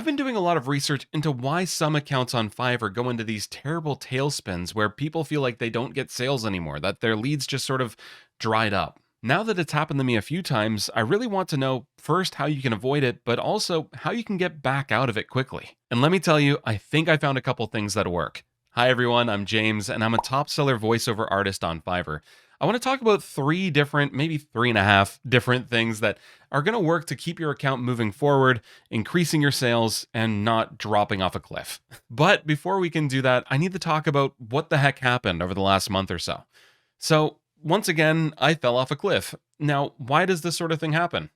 been doing a lot of research into why some accounts on Fiverr go into these terrible tailspins where people feel like they don't get sales anymore, that their leads just sort of dried up. Now that it's happened to me a few times, I really want to know first how you can avoid it, but also how you can get back out of it quickly. And let me tell you, I think I found a couple things that'll work. Hi everyone, I'm James, and I'm a top seller voiceover artist on Fiverr. I want to talk about three different, maybe three and a half different things that are going to work to keep your account moving forward, increasing your sales, and not dropping off a cliff. But before we can do that, I need to talk about what the heck happened over the last month or so. So, once again, I fell off a cliff. Now, why does this sort of thing happen?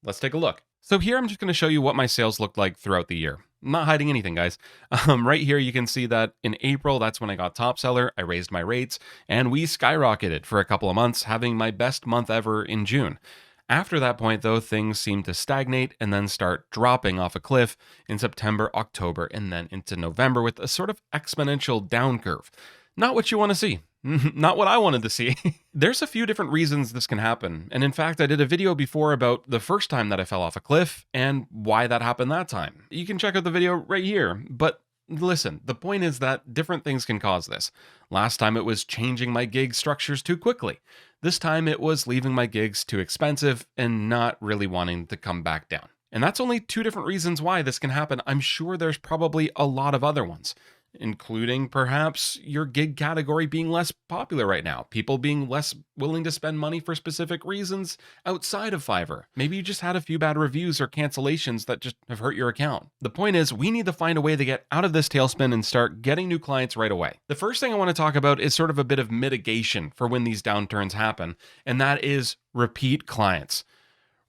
Let's take a look. So here I'm just going to show you what my sales looked like throughout the year. I'm not hiding anything, guys. Right here you can see that in April, that's when I got top seller. I raised my rates and we skyrocketed for a couple of months, having my best month ever in June. After that point, though, things seemed to stagnate and then start dropping off a cliff in September, October, and then into November with a sort of exponential down curve. Not what you want to see. Not what I wanted to see. There's a few different reasons this can happen. And in fact, I did a video before about the first time that I fell off a cliff and why that happened that time. You can check out the video right here. But listen, the point is that different things can cause this. Last time it was changing my gig structures too quickly. This time it was leaving my gigs too expensive and not really wanting to come back down. And that's only two different reasons why this can happen. I'm sure there's probably a lot of other ones, including perhaps your gig category being less popular right now, people being less willing to spend money for specific reasons outside of Fiverr. Maybe you just had a few bad reviews or cancellations that just have hurt your account. The point is, we need to find a way to get out of this tailspin and start getting new clients right away. The first thing I want to talk about is sort of a bit of mitigation for when these downturns happen, and that is repeat clients.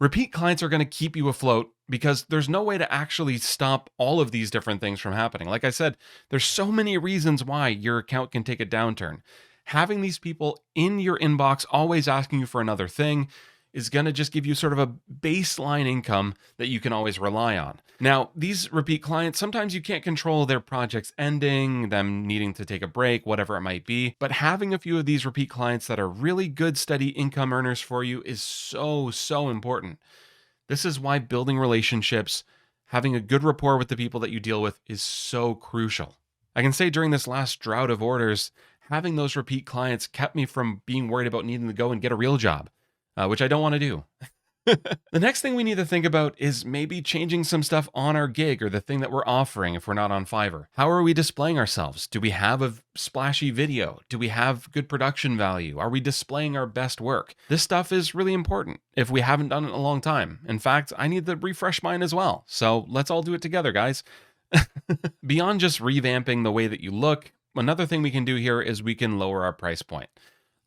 Repeat clients are going to keep you afloat because there's no way to actually stop all of these different things from happening. Like I said, there's so many reasons why your account can take a downturn. Having these people in your inbox always asking you for another thing is going to just give you sort of a baseline income that you can always rely on. Now, these repeat clients, sometimes you can't control their projects ending, them needing to take a break, whatever it might be. But having a few of these repeat clients that are really good, steady income earners for you is so important. This is why building relationships, having a good rapport with the people that you deal with is so crucial. I can say during this last drought of orders, having those repeat clients kept me from being worried about needing to go and get a real job, which I don't want to do. The next thing we need to think about is maybe changing some stuff on our gig or the thing that we're offering if we're not on Fiverr. How are we displaying ourselves? Do we have a splashy video? Do we have good production value? Are we displaying our best work? This stuff is really important if we haven't done it in a long time. In fact, I need to refresh mine as well. So let's all do it together, guys. Beyond just revamping the way that you look, another thing we can do here is we can lower our price point.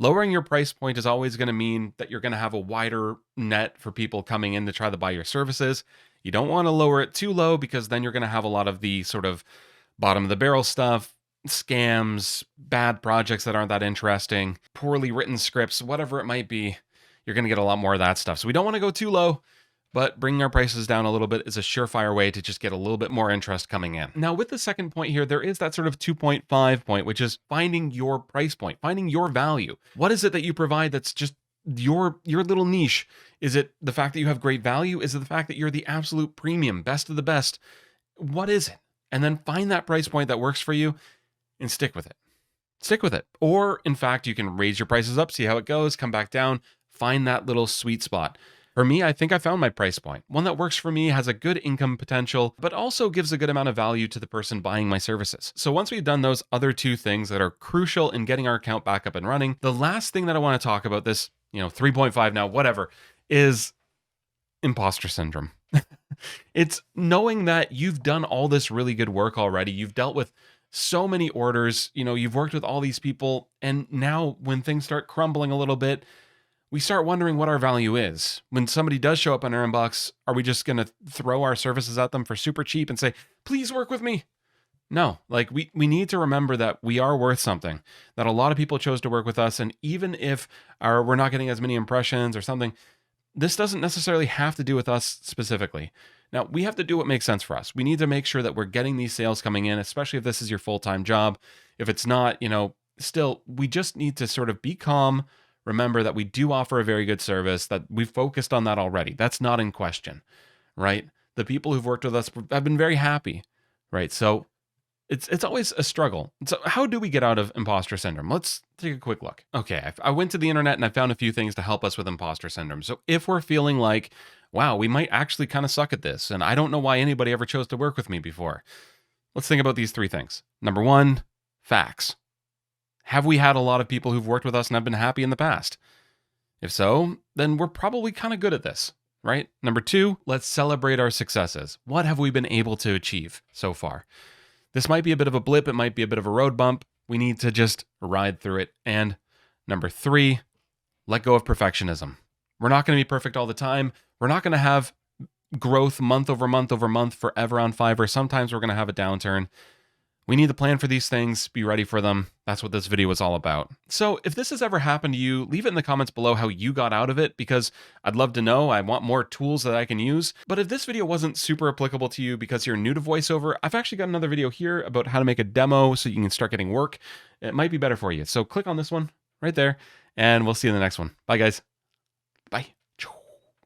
Lowering your price point is always going to mean that you're going to have a wider net for people coming in to try to buy your services. You don't want to lower it too low because then you're going to have a lot of the sort of bottom of the barrel stuff, scams, bad projects that aren't that interesting, poorly written scripts, whatever it might be. You're going to get a lot more of that stuff. So we don't want to go too low, but bringing our prices down a little bit is a surefire way to just get a little bit more interest coming in. Now, with the second point here, there is that sort of 2.5 point, which is finding your price point, finding your value. What is it that you provide that's just your little niche? Is it the fact that you have great value? Is it the fact that you're the absolute premium, best of the best? What is it? And then find that price point that works for you and stick with it. Stick with it. Or, in fact, you can raise your prices up, see how it goes, come back down, find that little sweet spot. For me, I think I found my price point. One that works for me, has a good income potential, but also gives a good amount of value to the person buying my services. So once we've done those other two things that are crucial in getting our account back up and running, the last thing that I want to talk about, this, 3.5 now, whatever, is imposter syndrome. It's knowing that you've done all this really good work already. You've dealt with so many orders, you've worked with all these people, and now when things start crumbling a little bit, we start wondering what our value is. When somebody does show up in our inbox, are we just going to throw our services at them for super cheap and say, please work with me? No, we need to remember that we are worth something, that a lot of people chose to work with us. And even if we're not getting as many impressions or something, this doesn't necessarily have to do with us specifically. Now, we have to do what makes sense for us. We need to make sure that we're getting these sales coming in, especially if this is your full-time job. If it's not, still, we just need to sort of be calm. Remember that we do offer a very good service, that we've focused on that already. That's not in question, right? the people who've worked with us have been very happy, right? So it's always a struggle. So how do we get out of imposter syndrome? Let's take a quick look. Okay, I went to the internet and I found a few things to help us with imposter syndrome. So if we're feeling like, wow, we might actually kind of suck at this, and I don't know why anybody ever chose to work with me before, let's think about these 3 things. Number 1, facts. Have we had a lot of people who've worked with us and have been happy in the past? If so, then we're probably kind of good at this, right? Number 2, let's celebrate our successes. What have we been able to achieve so far? This might be a bit of a blip, it might be a bit of a road bump. We need to just ride through it. And number 3, let go of perfectionism. We're not going to be perfect all the time. We're not going to have growth month over month over month forever on Fiverr. Sometimes we're going to have a downturn. We need to plan for these things, be ready for them. That's what this video is all about. So if this has ever happened to you, leave it in the comments below how you got out of it, because I'd love to know. I want more tools that I can use. But if this video wasn't super applicable to you because you're new to VoiceOver, I've actually got another video here about how to make a demo so you can start getting work. It might be better for you. So click on this one right there, and we'll see you in the next one. Bye, guys.